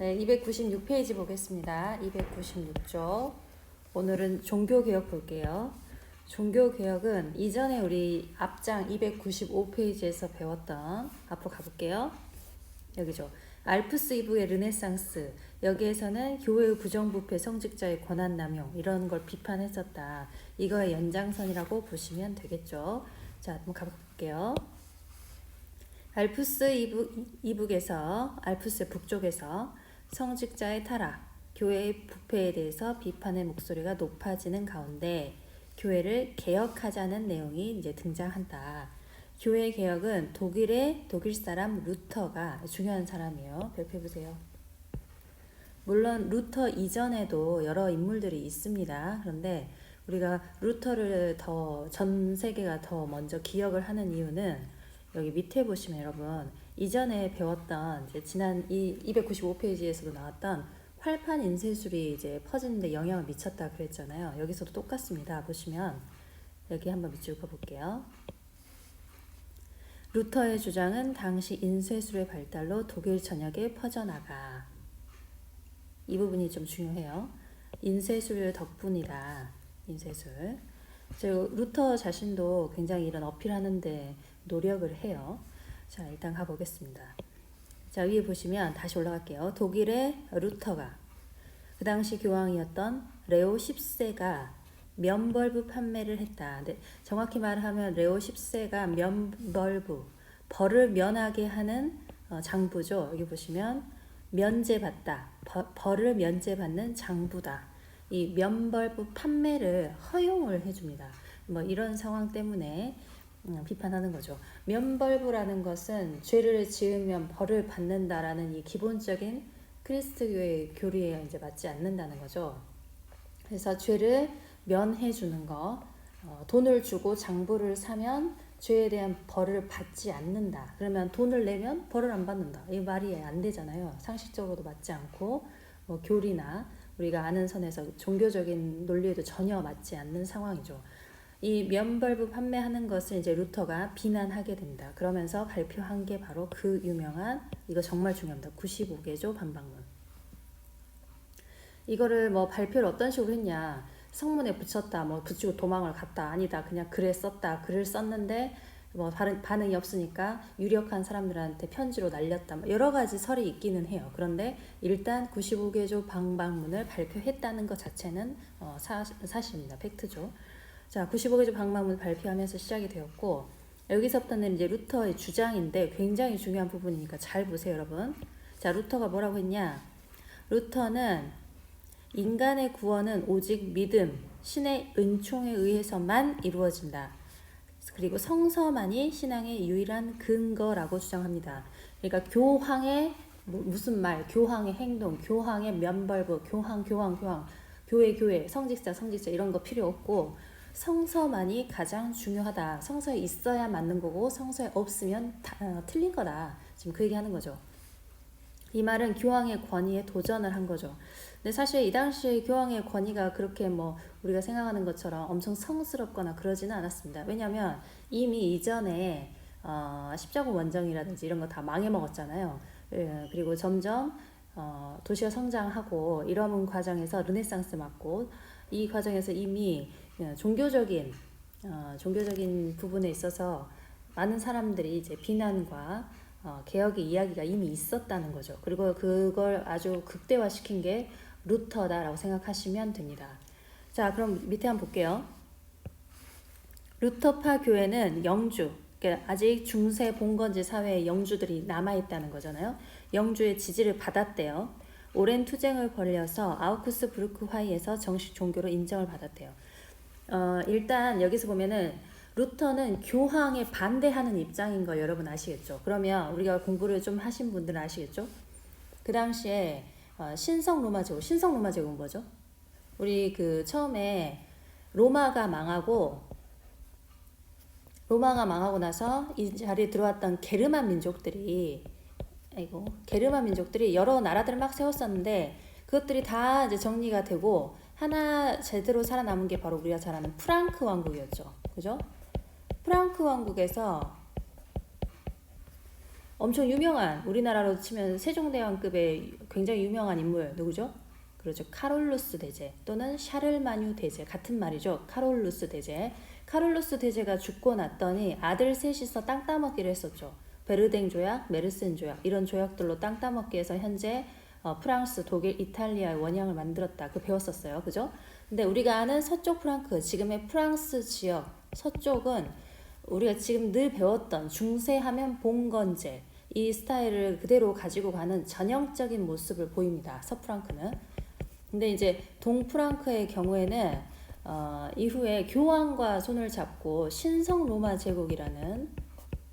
네, 296페이지 보겠습니다. 296쪽. 오늘은 종교개혁 볼게요. 종교개혁은 이전에 우리 앞장 295페이지에서 배웠던, 앞으로 가볼게요. 여기죠. 알프스 이북의 르네상스. 여기에서는 교회의 부정부패, 성직자의 권한 남용 이런 걸 비판했었다. 이거의 연장선이라고 보시면 되겠죠. 자, 한번 가볼게요. 알프스 이북에서, 알프스 북쪽에서 성직자의 타락, 교회의 부패에 대해서 비판의 목소리가 높아지는 가운데 교회를 개혁하자는 내용이 이제 등장한다. 교회 개혁은 독일 사람 루터가 중요한 사람이에요. 별표해보세요. 물론 루터 이전에도 여러 인물들이 있습니다. 그런데 우리가 루터를 전 세계가 더 먼저 기억을 하는 이유는 여기 밑에 보시면 여러분 이전에 배웠던 이제 지난 295페이지에서도 나왔던 활판 인쇄술이 이제 퍼지는데 영향을 미쳤다 그랬잖아요. 여기서도 똑같습니다. 보시면 여기 한번 밑줄 그어볼게요. 루터의 주장은 당시 인쇄술의 발달로 독일 전역에 퍼져나가. 이 부분이 좀 중요해요. 인쇄술 덕분이다. 인쇄술. 루터 자신도 굉장히 이런 어필하는데 노력을 해요. 자, 일단 가보겠습니다. 자, 위에 보시면 다시 올라갈게요. 독일의 루터가 그 당시 교황이었던 레오 10세가 면벌부 판매를 했다. 네, 정확히 말하면 레오 10세가 면벌부, 벌을 면하게 하는 장부죠. 여기 보시면 면제받다, 벌을 면제받는 장부다. 이 면벌부 판매를 허용을 해줍니다. 뭐 이런 상황 때문에 비판하는 거죠. 면벌부라는 것은 죄를 지으면 벌을 받는다라는 이 기본적인 그리스도교의 교리에 이제 맞지 않는다는 거죠. 그래서 죄를 면해 주는 거, 돈을 주고 장부를 사면 죄에 대한 벌을 받지 않는다. 그러면 돈을 내면 벌을 안 받는다. 이 말이 안 되잖아요. 상식적으로도 맞지 않고 교리나 우리가 아는 선에서 종교적인 논리에도 전혀 맞지 않는 상황이죠. 이 면벌부 판매하는 것을 이제 루터가 비난하게 된다. 그러면서 발표한 게 바로 그 유명한, 이거 정말 중요합니다. 95개조 반박문. 이거를 뭐 발표를 어떤 식으로 했냐. 성문에 붙였다, 뭐 붙이고 도망을 갔다, 아니다, 그냥 글에 썼다. 글을 썼는데 뭐 반응이 없으니까 유력한 사람들한테 편지로 날렸다. 뭐 여러 가지 설이 있기는 해요. 그런데 일단 95개조 반박문을 발표했다는 것 자체는 사실입니다. 팩트죠. 자, 95개조 방방문 발표하면서 시작이 되었고, 여기서부터는 이제 루터의 주장인데 굉장히 중요한 부분이니까 잘 보세요, 여러분. 자, 루터가 뭐라고 했냐? 루터는 인간의 구원은 오직 믿음, 신의 은총에 의해서만 이루어진다. 그리고 성서만이 신앙의 유일한 근거라고 주장합니다. 그러니까 교황의 무슨 말, 교황의 행동, 교황의 면벌부, 교황, 교회, 성직자 이런 거 필요 없고 성서만이 가장 중요하다. 성서에 있어야 맞는 거고 성서에 없으면 틀린 거다. 지금 그 얘기 하는 거죠. 이 말은 교황의 권위에 도전을 한 거죠. 근데 사실 이 당시에 교황의 권위가 그렇게 뭐 우리가 생각하는 것처럼 엄청 성스럽거나 그러지는 않았습니다. 왜냐하면 이미 이전에 십자군 원정이라든지 이런 거 다 망해먹었잖아요. 그리고 점점 도시가 성장하고 이러는 과정에서 르네상스 맞고 이 과정에서 이미 종교적인 부분에 있어서 많은 사람들이 이제 비난과 개혁의 이야기가 이미 있었다는 거죠. 그리고 그걸 아주 극대화시킨 게 루터다라고 생각하시면 됩니다. 자, 그럼 밑에 한번 볼게요. 루터파 교회는 영주, 그러니까 아직 중세 봉건제 사회의 영주들이 남아있다는 거잖아요. 영주의 지지를 받았대요. 오랜 투쟁을 벌여서 아우크스부르크 화의에서 정식 종교로 인정을 받았대요. 일단 여기서 보면은 루터는 교황에 반대하는 입장인 걸 여러분 아시겠죠? 그러면 우리가 공부를 좀 하신 분들은 아시겠죠? 그 당시에 신성 로마 제국은 뭐죠? 우리 그 처음에 로마가 망하고 나서 이 자리에 들어왔던 게르만 민족들이 여러 나라들을 막 세웠었는데 그것들이 다 이제 정리가 되고 하나 제대로 살아남은 게 바로 우리가 잘 아는 프랑크 왕국이었죠. 그죠? 프랑크 왕국에서 엄청 유명한, 우리나라로 치면 세종대왕급의 굉장히 유명한 인물 누구죠? 그렇죠. 카롤루스 대제 또는 샤를마뉴 대제, 같은 말이죠. 카롤루스 대제. 카롤루스 대제가 죽고 났더니 아들 셋이서 땅 따먹기를 했었죠. 베르댕 조약, 메르센 조약, 이런 조약들로 땅 따먹기 해서 현재 프랑스, 독일, 이탈리아의 원형을 만들었다. 그 배웠었어요. 그죠? 근데 우리가 아는 서쪽 프랑크, 지금의 프랑스 지역 서쪽은 우리가 지금 늘 배웠던 중세하면 봉건제, 이 스타일을 그대로 가지고 가는 전형적인 모습을 보입니다. 서프랑크는. 근데 이제 동프랑크의 경우에는 이후에 교황과 손을 잡고 신성 로마 제국이라는,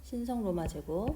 신성 로마 제국,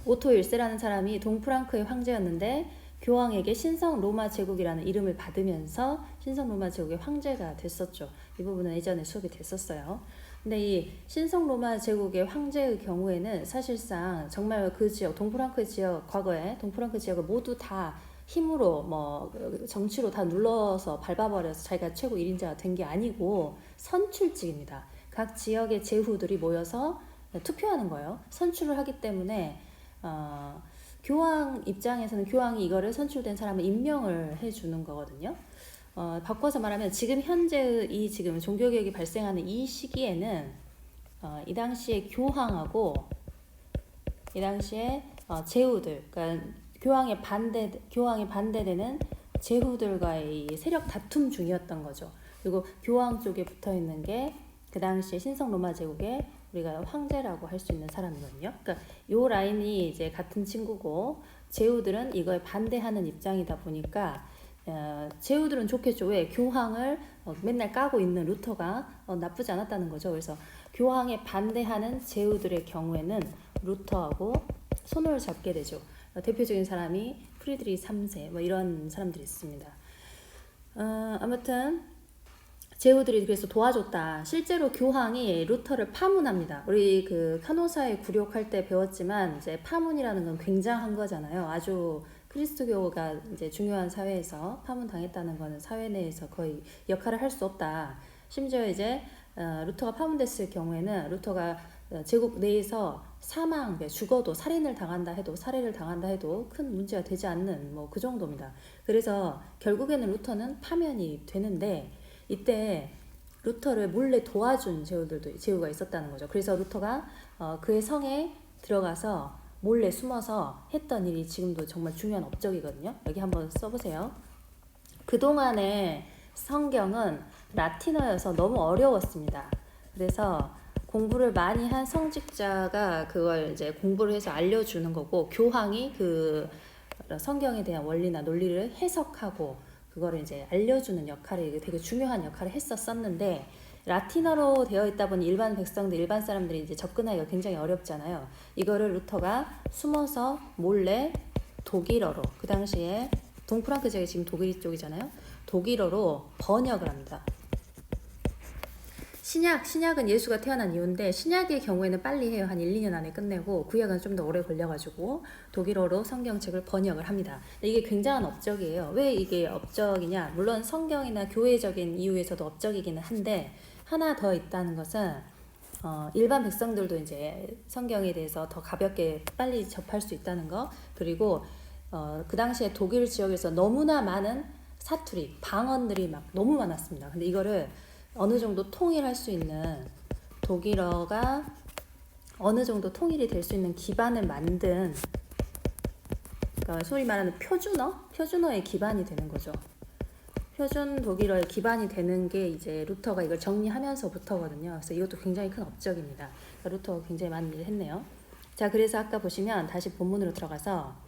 오토 1세라는 사람이 동프랑크의 황제였는데 교황에게 신성 로마 제국이라는 이름을 받으면서 신성 로마 제국의 황제가 됐었죠. 이 부분은 예전에 수업이 됐었어요. 근데 이 신성 로마 제국의 황제의 경우에는 사실상 정말 그 지역, 동프랑크 지역, 과거에 동프랑크 지역을 모두 다 힘으로 뭐 정치로 다 눌러서 밟아버려서 자기가 최고 1인자가 된 게 아니고 선출직입니다. 각 지역의 제후들이 모여서 투표하는 거예요. 선출을 하기 때문에 교황 입장에서는 교황이 이거를 선출된 사람을 임명을 해주는 거거든요. 바꿔서 말하면 지금 현재의 이 지금 종교개혁이 발생하는 이 시기에는 이 당시에 교황하고 이 당시에 제후들, 그러니까 교황에 반대되는 제후들과의 세력 다툼 중이었던 거죠. 그리고 교황 쪽에 붙어 있는 게 그 당시에 신성 로마 제국의 우리가 황제라고 할 수 있는 사람이거든요. 그러니까 요 라인이 이제 같은 친구고 제후들은 이거에 반대하는 입장이다 보니까 제후들은 좋겠죠. 왜? 교황을 맨날 까고 있는 루터가 나쁘지 않았다는 거죠. 그래서 교황에 반대하는 제후들의 경우에는 루터하고 손을 잡게 되죠. 대표적인 사람이 프리드리 3세 뭐 이런 사람들이 있습니다. 아무튼 제후들이 그래서 도와줬다. 실제로 교황이 루터를 파문합니다. 우리 그 카노사에 굴욕할 때 배웠지만 이제 파문이라는 건 굉장한 거잖아요. 아주 그리스도교가 이제 중요한 사회에서 파문당했다는 거는 사회 내에서 거의 역할을 할 수 없다. 심지어 이제 루터가 파문됐을 경우에는 루터가 제국 내에서 사망, 죽어도 살해를 당한다 해도 큰 문제가 되지 않는 뭐 그 정도입니다. 그래서 결국에는 루터는 파면이 되는데 이때 루터를 몰래 도와준 제후가 있었다는 거죠. 그래서 루터가 그의 성에 들어가서 몰래 숨어서 했던 일이 지금도 정말 중요한 업적이거든요. 여기 한번 써보세요. 그동안의 성경은 라틴어여서 너무 어려웠습니다. 그래서 공부를 많이 한 성직자가 그걸 이제 공부를 해서 알려주는 거고, 교황이 그 성경에 대한 원리나 논리를 해석하고 그거를 이제 알려주는 역할이 되게 중요한 역할을 했었는데, 라틴어로 되어 있다 보니 일반 백성들, 일반 사람들이 이제 접근하기가 굉장히 어렵잖아요. 이거를 루터가 숨어서 몰래 독일어로, 그 당시에 동프랑크 지역이 지금 독일 쪽이잖아요. 독일어로 번역을 합니다. 신약은 예수가 태어난 이후인데 신약의 경우에는 빨리 해요. 한 1, 2년 안에 끝내고, 구약은 좀 더 오래 걸려가지고 독일어로 성경책을 번역을 합니다. 이게 굉장한 업적이에요. 왜 이게 업적이냐? 물론 성경이나 교회적인 이유에서도 업적이기는 한데, 하나 더 있다는 것은 일반 백성들도 이제 성경에 대해서 더 가볍게 빨리 접할 수 있다는 거, 그리고 그 당시에 독일 지역에서 너무나 많은 사투리, 방언들이 막 너무 많았습니다. 근데 이거를 어느 정도 통일할 수 있는, 독일어가 어느 정도 통일이 될 수 있는 기반을 만든, 그러니까 소위 말하는 표준어의 기반이 되는 거죠. 표준 독일어의 기반이 되는 게 이제 루터가 이걸 정리하면서부터거든요. 그래서 이것도 굉장히 큰 업적입니다. 그러니까 루터가 굉장히 많은 일을 했네요. 자, 그래서 아까 보시면 다시 본문으로 들어가서,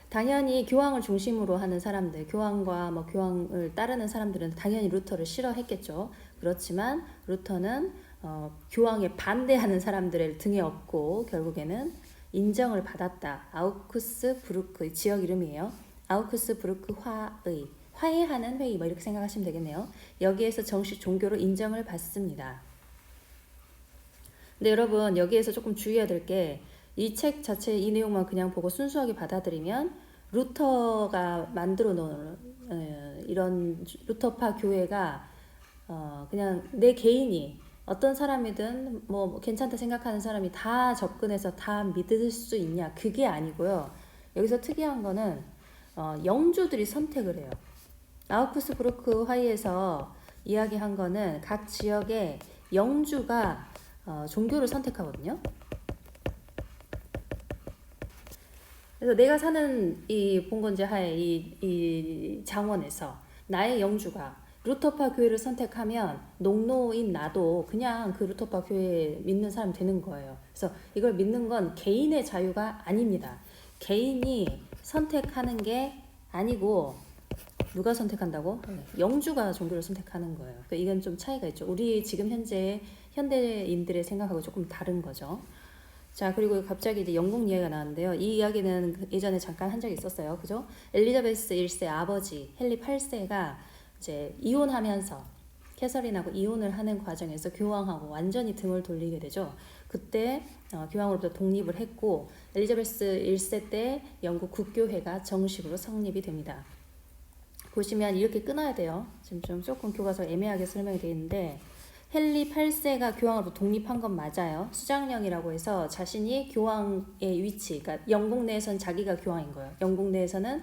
당연히 교황을 중심으로 하는 사람들, 교황과 뭐 교황을 따르는 사람들은 당연히 루터를 싫어했겠죠. 그렇지만 루터는 교황에 반대하는 사람들의 등에 업고 결국에는 인정을 받았다. 아우크스부르크, 지역 이름이에요. 아우크스부르크 화해하는 회의, 뭐 이렇게 생각하시면 되겠네요. 여기에서 정식 종교로 인정을 받습니다. 근데 여러분, 여기에서 조금 주의해야 될 게, 이 책 자체 이 내용만 그냥 보고 순수하게 받아들이면 루터가 만들어 놓은 이런 루터파 교회가 그냥 내 개인이 어떤 사람이든 뭐 괜찮다 생각하는 사람이 다 접근해서 다 믿을 수 있냐? 그게 아니고요. 여기서 특이한 거는 영주들이 선택을 해요. 아우크스부르크 화의에서 이야기한 거는 각 지역의 영주가 종교를 선택하거든요. 그래서 내가 사는 이 봉건제하의 이 장원에서 나의 영주가 루터파 교회를 선택하면 농노인 나도 그냥 그 루터파 교회 믿는 사람 되는 거예요. 그래서 이걸 믿는 건 개인의 자유가 아닙니다. 개인이 선택하는 게 아니고 누가 선택한다고? 영주가 종교를 선택하는 거예요. 그러니까 이건 좀 차이가 있죠. 우리 지금 현재 현대인들의 생각하고 조금 다른 거죠. 자, 그리고 갑자기 이제 영국 이야기가 나왔는데요. 이 이야기는 예전에 잠깐 한 적이 있었어요. 그죠? 엘리자베스 1세 아버지 헨리 8세가 이제 이혼하면서 캐서린하고 이혼을 하는 과정에서 교황하고 완전히 등을 돌리게 되죠. 그때 교황으로부터 독립을 했고 엘리자베스 1세 때 영국 국교회가 정식으로 성립이 됩니다. 보시면 이렇게 끊어야 돼요. 지금 좀 조금 교과서 애매하게 설명이 되어 있는데 헨리 8세가 교황으로 독립한 건 맞아요. 수장령이라고 해서 자신이 교황의 위치, 그러니까 영국 내에서는 자기가 교황인 거예요. 영국 내에서는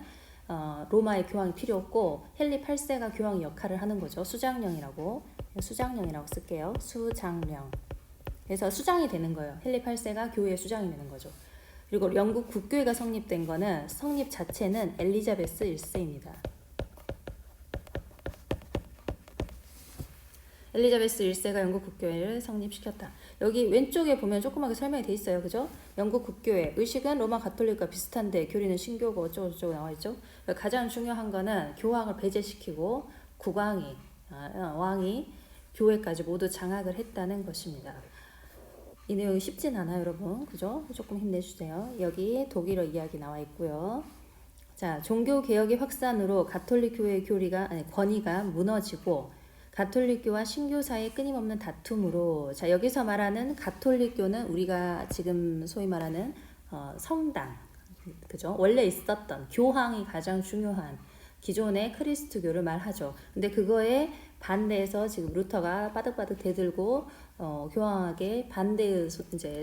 로마의 교황이 필요 없고 헨리 8세가 교황의 역할을 하는 거죠. 수장령이라고 쓸게요. 수장령. 그래서 수장이 되는 거예요. 헨리 8세가 교회의 수장이 되는 거죠. 그리고 영국 국교회가 성립된 거는 성립 자체는 엘리자베스 1세입니다. 엘리자베스 1세가 영국 국교회를 성립시켰다. 여기 왼쪽에 보면 조그맣게 설명이 돼 있어요. 그죠? 영국 국교회. 의식은 로마 가톨릭과 비슷한데 교리는 신교고 어쩌고저쩌고 나와 있죠. 가장 중요한 거는 교황을 배제시키고 국왕이, 왕이 교회까지 모두 장악을 했다는 것입니다. 이 내용이 쉽진 않아요, 여러분. 그죠? 조금 힘내주세요. 여기 독일어 이야기 나와 있고요. 자, 종교개혁의 확산으로 가톨릭 교회의 권위가 무너지고 가톨릭교와 신교 사이의 끊임없는 다툼으로, 자, 여기서 말하는 가톨릭교는 우리가 지금 소위 말하는 성당, 그죠? 원래 있었던 교황이 가장 중요한 기존의 크리스트교를 말하죠. 근데 그거에 반대해서 지금 루터가 바득바득 대들고 교황에게 반대의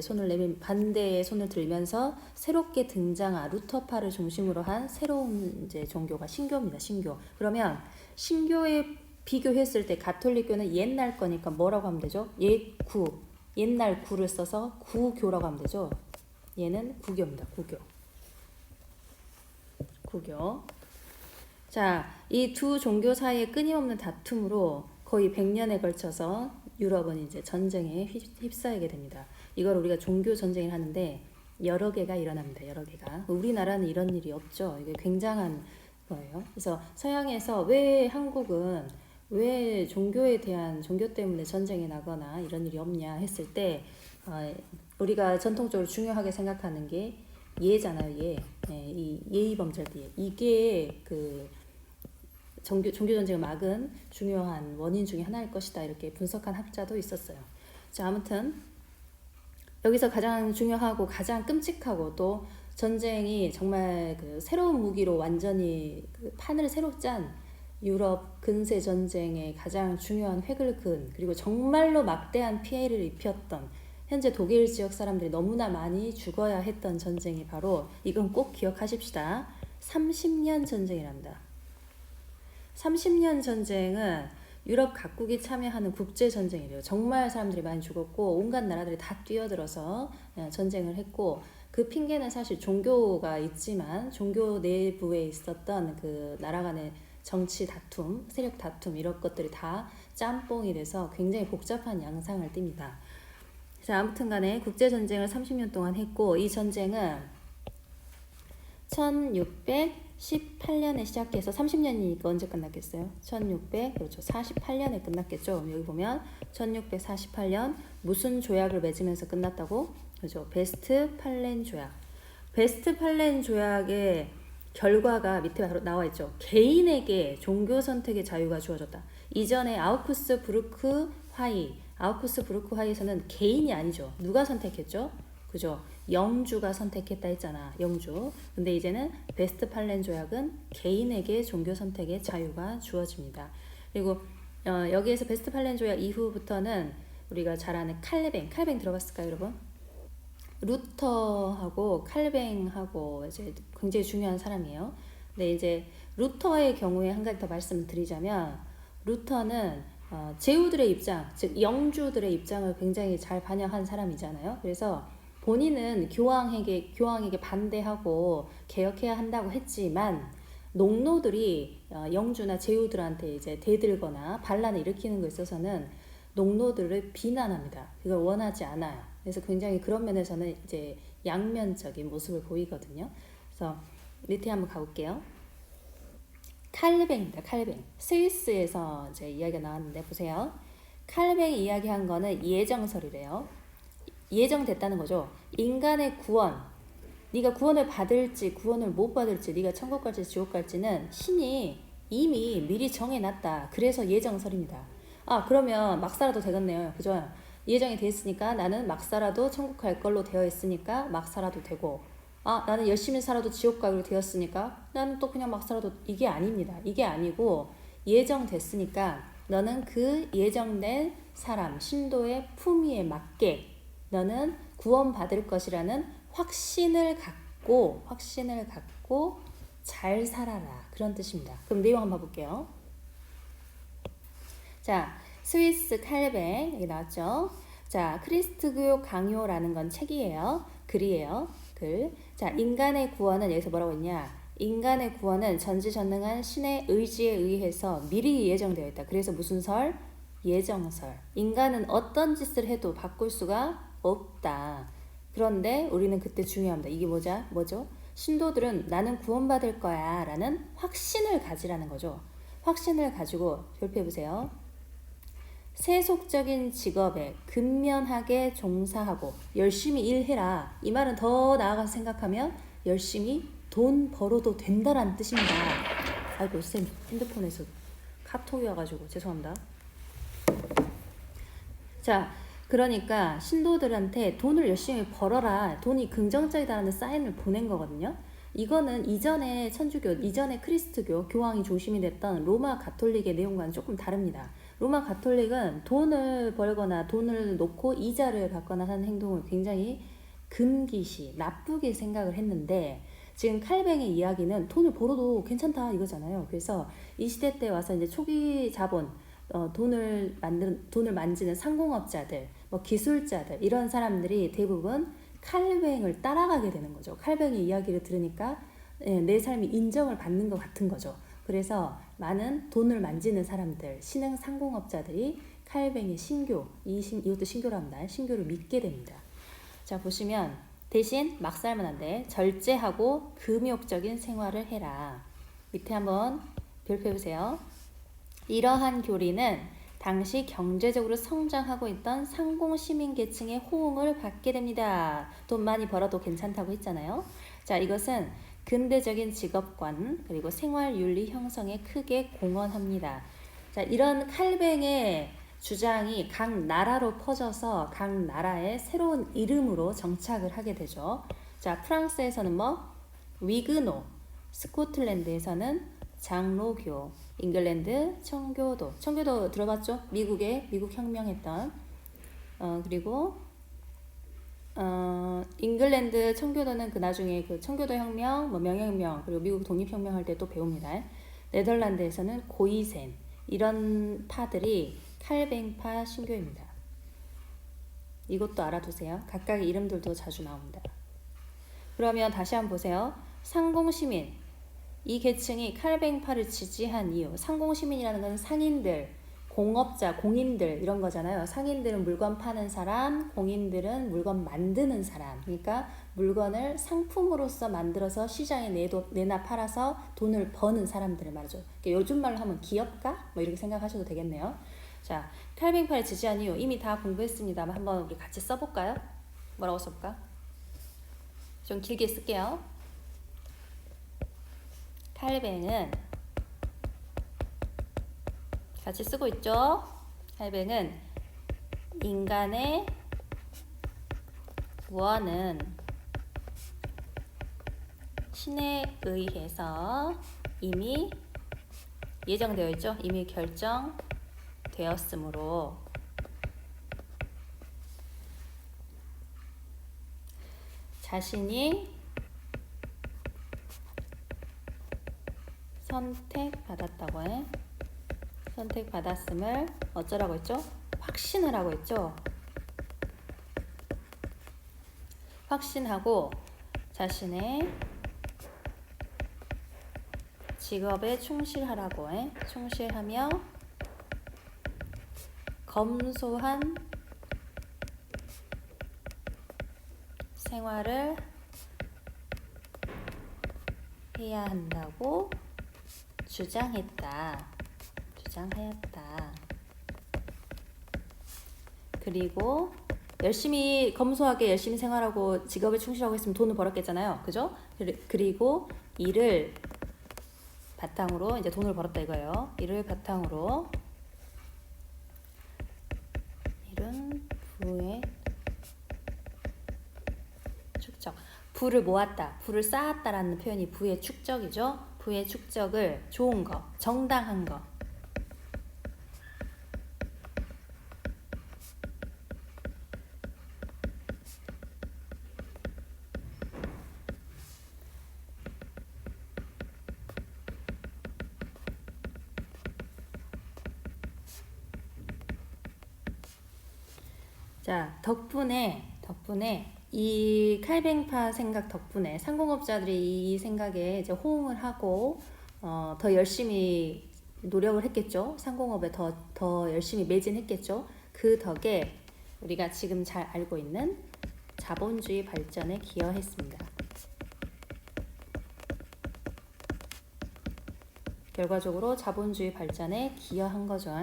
손을 들면서 새롭게 등장한 루터파를 중심으로 한 새로운 이제 종교가 신교입니다. 신교. 그러면 신교의 비교했을 때 가톨릭교는 옛날 거니까 뭐라고 하면 되죠? 옛날 구를 써서 구교라고 하면 되죠. 얘는 구교입니다. 구교. 자, 이 두 종교 사이의 끊임없는 다툼으로 거의 100년에 걸쳐서 유럽은 이제 전쟁에 휩싸이게 됩니다. 이걸 우리가 종교 전쟁을 하는데 여러 개가 일어납니다. 여러 개가. 우리나라는 이런 일이 없죠. 이게 굉장한 거예요. 그래서 서양에서 왜 한국은 왜 종교 때문에 전쟁이 나거나 이런 일이 없냐 했을 때 우리가 전통적으로 중요하게 생각하는 게 예잖아요. 이 예의범절대 예. 이게 그 종교 전쟁을 막은 중요한 원인 중에 하나일 것이다. 이렇게 분석한 학자도 있었어요. 자, 아무튼 여기서 가장 중요하고 가장 끔찍하고 또 전쟁이 정말 그 새로운 무기로 완전히 그 판을 새로 짠 유럽 근세 전쟁의 가장 중요한 획을 그은, 그리고 정말로 막대한 피해를 입혔던, 현재 독일 지역 사람들이 너무나 많이 죽어야 했던 전쟁이 바로, 이건 꼭 기억하십시다. 30년 전쟁이랍니다. 30년 전쟁은 유럽 각국이 참여하는 국제 전쟁이래요. 정말 사람들이 많이 죽었고 온갖 나라들이 다 뛰어들어서 전쟁을 했고, 그 핑계는 사실 종교가 있지만 종교 내부에 있었던 그 나라 간의 정치 다툼, 세력 다툼 이런 것들이 다 짬뽕이 돼서 굉장히 복잡한 양상을 띱니다. 자, 아무튼 간에 국제전쟁을 30년 동안 했고, 이 전쟁은 1618년에 시작해서 30년이니까 언제 끝났겠어요? 48년에 끝났겠죠. 여기 보면 1648년 무슨 조약을 맺으면서 끝났다고? 그죠? 베스트팔렌 조약. 베스트팔렌 조약의 결과가 밑에 바로 나와 있죠. 개인에게 종교 선택의 자유가 주어졌다. 이전에 아우크스부르크 화의에서는 개인이 아니죠. 누가 선택했죠? 그죠? 영주가 선택했다 했잖아. 영주. 근데 이제는 베스트팔렌 조약은 개인에게 종교 선택의 자유가 주어집니다. 그리고 여기에서 베스트팔렌 조약 이후부터는 우리가 잘 아는 칼뱅 들어봤을까요, 여러분? 루터하고 칼뱅하고 이제 굉장히 중요한 사람이에요. 근데 이제 루터의 경우에 한 가지 더 말씀드리자면, 루터는 제후들의 입장, 즉 영주들의 입장을 굉장히 잘 반영한 사람이잖아요. 그래서 본인은 교황에게 반대하고 개혁해야 한다고 했지만, 농노들이 영주나 제후들한테 이제 대들거나 반란을 일으키는 것에 있어서는 농노들을 비난합니다. 그걸 원하지 않아요. 그래서 굉장히 그런 면에서는 이제 양면적인 모습을 보이거든요. 그래서 밑에 한번 가볼게요. 칼뱅입니다. 칼뱅. 스위스에서 이제 이야기가 나왔는데 보세요. 칼뱅이 이야기한 거는 예정설이래요. 예정됐다는 거죠. 인간의 구원, 네가 구원을 받을지 구원을 못 받을지, 네가 천국 갈지 지옥 갈지는 신이 이미 미리 정해놨다. 그래서 예정설입니다. 그러면 막 살아도 되겠네요. 그죠? 예정이 돼 있으니까 나는 막 살아도 천국 갈 걸로 되어 있으니까 막 살아도 되고, 나는 열심히 살아도 지옥 가기로 되었으니까 나는 또 그냥 막 살아도, 이게 아닙니다. 이게 아니고 예정됐으니까 너는 그 예정된 사람, 신도의 품위에 맞게 너는 구원받을 것이라는 확신을 갖고 잘 살아라. 그런 뜻입니다. 그럼 내용 한번 봐볼게요. 자, 스위스 칼뱅 여기 나왔죠. 자, 크리스트교 강요라는 건 책이에요. 글이에요. 글. 자, 인간의 구원은 여기서 뭐라고 했냐? 인간의 구원은 전지전능한 신의 의지에 의해서 미리 예정되어 있다. 그래서 무슨 설? 예정설. 인간은 어떤 짓을 해도 바꿀 수가 없다. 그런데 우리는 그때 중요합니다. 이게 뭐죠? 신도들은 나는 구원받을 거야 라는 확신을 가지라는 거죠. 확신을 가지고 별표해보세요. 세속적인 직업에 근면하게 종사하고 열심히 일해라. 이 말은 더 나아가서 생각하면 열심히 돈 벌어도 된다라는 뜻입니다. 아이고, 쌤 핸드폰에서 카톡이 와가지고 죄송합니다. 자, 그러니까 신도들한테 돈을 열심히 벌어라, 돈이 긍정적이다라는 사인을 보낸 거거든요. 이거는 이전에 천주교, 이전에 크리스트교, 교황이 중심이 됐던 로마 가톨릭의 내용과는 조금 다릅니다. 로마 가톨릭은 돈을 벌거나 돈을 놓고 이자를 받거나 하는 행동을 굉장히 금기시, 나쁘게 생각을 했는데, 지금 칼뱅의 이야기는 돈을 벌어도 괜찮다 이거잖아요. 그래서 이 시대 때 와서 이제 초기 자본, 돈을 만지는 상공업자들, 뭐 기술자들, 이런 사람들이 대부분 칼뱅을 따라가게 되는 거죠. 칼뱅의 이야기를 들으니까 내 삶이 인정을 받는 것 같은 거죠. 그래서 많은 돈을 만지는 사람들, 신흥 상공업자들이 칼뱅의 신교, 이것도 신교랍니다. 신교를 믿게 됩니다. 자, 보시면 대신 막 살면 안 돼. 절제하고 금욕적인 생활을 해라. 밑에 한번 별표해보세요. 이러한 교리는 당시 경제적으로 성장하고 있던 상공시민계층의 호응을 받게 됩니다. 돈 많이 벌어도 괜찮다고 했잖아요. 자, 이것은 근대적인 직업관 그리고 생활윤리 형성에 크게 공헌합니다. 자, 이런 칼뱅의 주장이 각 나라로 퍼져서 각 나라의 새로운 이름으로 정착을 하게 되죠. 자, 프랑스에서는 위그노, 스코틀랜드에서는 장로교, 잉글랜드 청교도 들어봤죠? 미국 혁명했던 그리고 잉글랜드 청교도는 그 나중에 그 청교도 혁명, 명예혁명, 그리고 미국 독립혁명 할 때 또 배웁니다. 네덜란드에서는 고이센, 이런 파들이 칼뱅파 신교입니다. 이것도 알아두세요. 각각의 이름들도 자주 나옵니다. 그러면 다시 한번 보세요. 상공시민, 이 계층이 칼뱅파를 지지한 이유, 상공시민이라는 건 상인들, 공업자, 공인들 이런 거잖아요. 상인들은 물건 파는 사람, 공인들은 물건 만드는 사람. 그러니까 물건을 상품으로서 만들어서 시장에 내나 팔아서 돈을 버는 사람들을 말이죠. 그러니까 요즘 말로 하면 기업가? 이렇게 생각하셔도 되겠네요. 자, 칼뱅파를 지지한 이유 이미 다 공부했습니다만 한번 우리 같이 써볼까요? 뭐라고 써볼까? 좀 길게 쓸게요. 칼뱅은 같이 쓰고 있죠? 칼뱅은 인간의 구원은 신에 의해서 이미 예정되어 있죠? 이미 결정되었으므로 자신이 선택받았다고 해. 선택받았음을 어쩌라고 했죠? 확신하라고 했죠. 확신하고 자신의 직업에 충실하라고 해. 충실하며 검소한 생활을 해야 한다고 주장하였다. 그리고 열심히 검소하게 열심히 생활하고 직업에 충실하고 했으면 돈을 벌었겠잖아요. 그죠? 그리고 이를 바탕으로 이제 돈을 벌었다 이거예요. 이를 바탕으로 이른 부의 축적. 부를 모았다. 부를 쌓았다라는 표현이 부의 축적이죠. 부의 축적을 좋은 거, 정당한 거. 자, 덕분에 이 칼뱅파 생각 덕분에 상공업자들이 이 생각에 이제 호응을 하고 더 열심히 노력을 했겠죠. 상공업에 더 열심히 매진했겠죠. 그 덕에 우리가 지금 잘 알고 있는 자본주의 발전에 기여했습니다. 결과적으로 자본주의 발전에 기여한 거죠.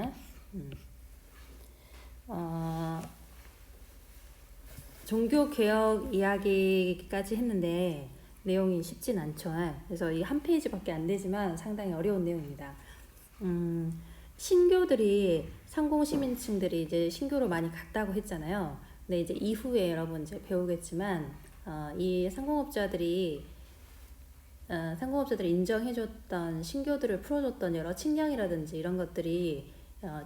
종교개혁 이야기까지 했는데 내용이 쉽진 않죠. 그래서 이 한 페이지밖에 안 되지만 상당히 어려운 내용입니다. 신교들이 상공시민층들이 이제 신교로 많이 갔다고 했잖아요. 근데 이제 이후에 여러분 이제 배우겠지만 이 상공업자들이 인정해줬던 신교들을 풀어줬던 여러 칙령이라든지 이런 것들이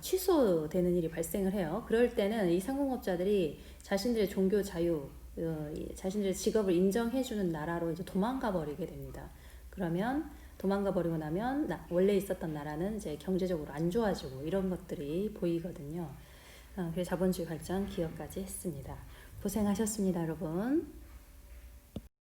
취소되는 일이 발생을 해요. 그럴 때는 이 상공업자들이 자신들의 종교 자유, 자신들의 직업을 인정해주는 나라로 이제 도망가 버리게 됩니다. 그러면 도망가 버리고 나면 원래 있었던 나라는 이제 경제적으로 안 좋아지고 이런 것들이 보이거든요. 그래서 자본주의 발전 기여까지 했습니다. 고생하셨습니다, 여러분.